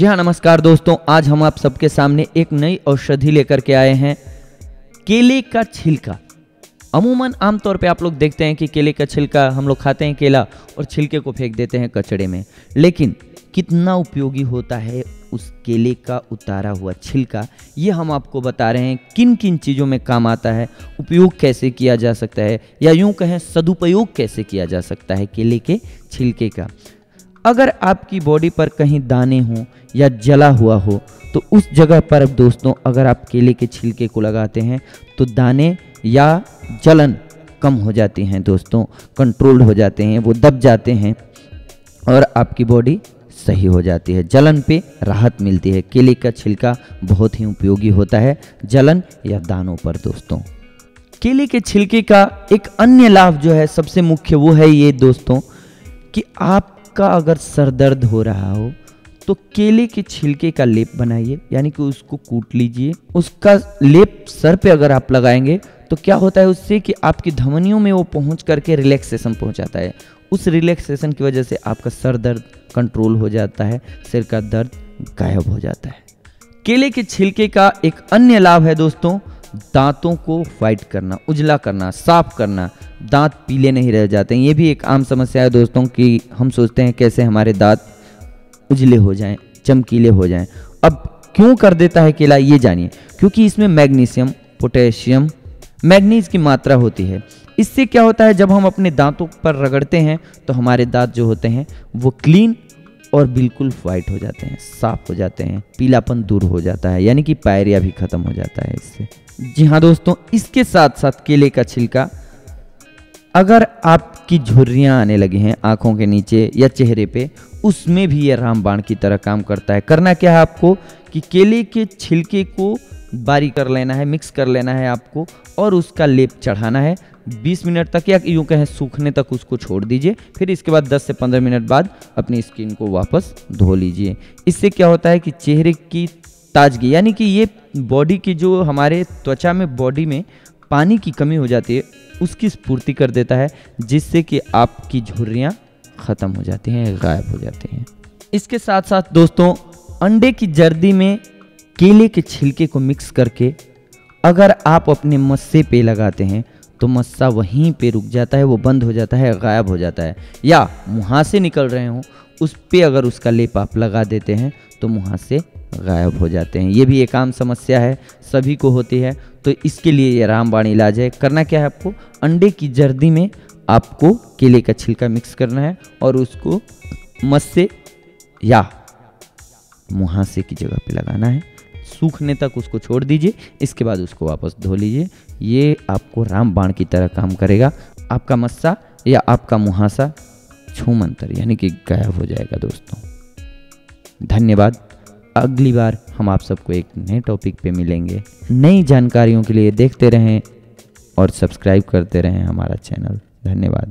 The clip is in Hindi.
जी हाँ, नमस्कार दोस्तों। आज हम आप सबके सामने एक नई औषधि लेकर के आए हैं, केले का छिलका। अमूमन आमतौर पे आप लोग देखते हैं कि केले का छिलका हम लोग खाते हैं केला और छिलके को फेंक देते हैं कचड़े में, लेकिन कितना उपयोगी होता है उस केले का उतारा हुआ छिलका, ये हम आपको बता रहे हैं। किन किन चीज़ों में काम आता है, उपयोग कैसे किया जा सकता है, या यूँ कहें सदुपयोग कैसे किया जा सकता है केले के छिलके का। अगर आपकी बॉडी पर कहीं दाने हों या जला हुआ हो तो उस जगह पर दोस्तों अगर आप केले के छिलके को लगाते हैं तो दाने या जलन कम हो जाती हैं दोस्तों, कंट्रोल हो जाते हैं, वो दब जाते हैं और आपकी बॉडी सही हो जाती है, जलन पे राहत मिलती है। केले का छिलका बहुत ही उपयोगी होता है जलन या दानों पर दोस्तों। केले के छिलके का एक अन्य लाभ जो है सबसे मुख्य वो है ये दोस्तों कि आपका अगर सर दर्द हो रहा हो तो केले के छिलके का लेप बनाइए, यानी कि उसको कूट लीजिए। उसका लेप सर पे अगर आप लगाएंगे तो क्या होता है उससे कि आपकी धमनियों में वो पहुंच करके रिलैक्सेशन पहुंचाता है। उस रिलैक्सेशन की वजह से आपका सर दर्द कंट्रोल हो जाता है, सिर का दर्द गायब हो जाता है। केले के छिलके का एक अन्य लाभ है दोस्तों, दांतों को वाइट करना, उजला करना, साफ करना, दांत पीले नहीं रह जाते हैं। ये भी एक आम समस्या है दोस्तों कि हम सोचते हैं कैसे हमारे दांत उजले हो जाएं, चमकीले हो जाएं। अब क्यों कर देता है केला ये जानिए, क्योंकि इसमें मैग्नीशियम, पोटेशियम, मैग्नीज की मात्रा होती है। इससे क्या होता है जब हम अपने दांतों पर रगड़ते हैं तो हमारे दांत जो होते हैं वो क्लीन और बिल्कुल वाइट हो जाते हैं, साफ हो जाते हैं, पीलापन दूर हो जाता है, यानी कि पायरिया भी खत्म हो जाता है इससे। जी हाँ दोस्तों, इसके साथ साथ केले का छिलका, अगर आपकी झुर्रियाँ आने लगी हैं आंखों के नीचे या चेहरे पे, उसमें भी ये रामबाण की तरह काम करता है। करना क्या है आपको कि केले के छिलके को बारीक कर लेना है, मिक्स कर लेना है आपको, और उसका लेप चढ़ाना है 20 मिनट तक, या यूँ कहें सूखने तक उसको छोड़ दीजिए। फिर इसके बाद 10 से 15 मिनट बाद अपनी स्किन को वापस धो लीजिए। इससे क्या होता है कि चेहरे की ताजगी, यानी कि ये बॉडी की जो हमारे त्वचा में बॉडी में पानी की कमी हो जाती है उसकी स्फूर्ति कर देता है, जिससे कि आपकी झुर्रियाँ ख़त्म हो जाती हैं, गायब हो जाती हैं। इसके साथ साथ दोस्तों अंडे की जर्दी में केले के छिलके को मिक्स करके अगर आप अपने मस्से पे लगाते हैं तो मस्सा वहीं पे रुक जाता है, वो बंद हो जाता है, गायब हो जाता है। या मुहासे निकल रहे हों उस पे अगर उसका लेप आप लगा देते हैं तो मुहासे गायब हो जाते हैं। ये भी एक आम समस्या है, सभी को होती है, तो इसके लिए ये रामबाण इलाज है। करना क्या है आपको, अंडे की जर्दी में आपको केले का छिलका मिक्स करना है और उसको मस्से या मुहासे की जगह पे लगाना है, सूखने तक उसको छोड़ दीजिए। इसके बाद उसको वापस धो लीजिए। ये आपको रामबाण की तरह काम करेगा। आपका मस्सा या आपका मुहासा छूमंतर यानी कि गायब हो जाएगा दोस्तों। धन्यवाद। अगली बार हम आप सबको एक नए टॉपिक पे मिलेंगे। नई जानकारियों के लिए देखते रहें और सब्सक्राइब करते रहें हमारा चैनल। धन्यवाद।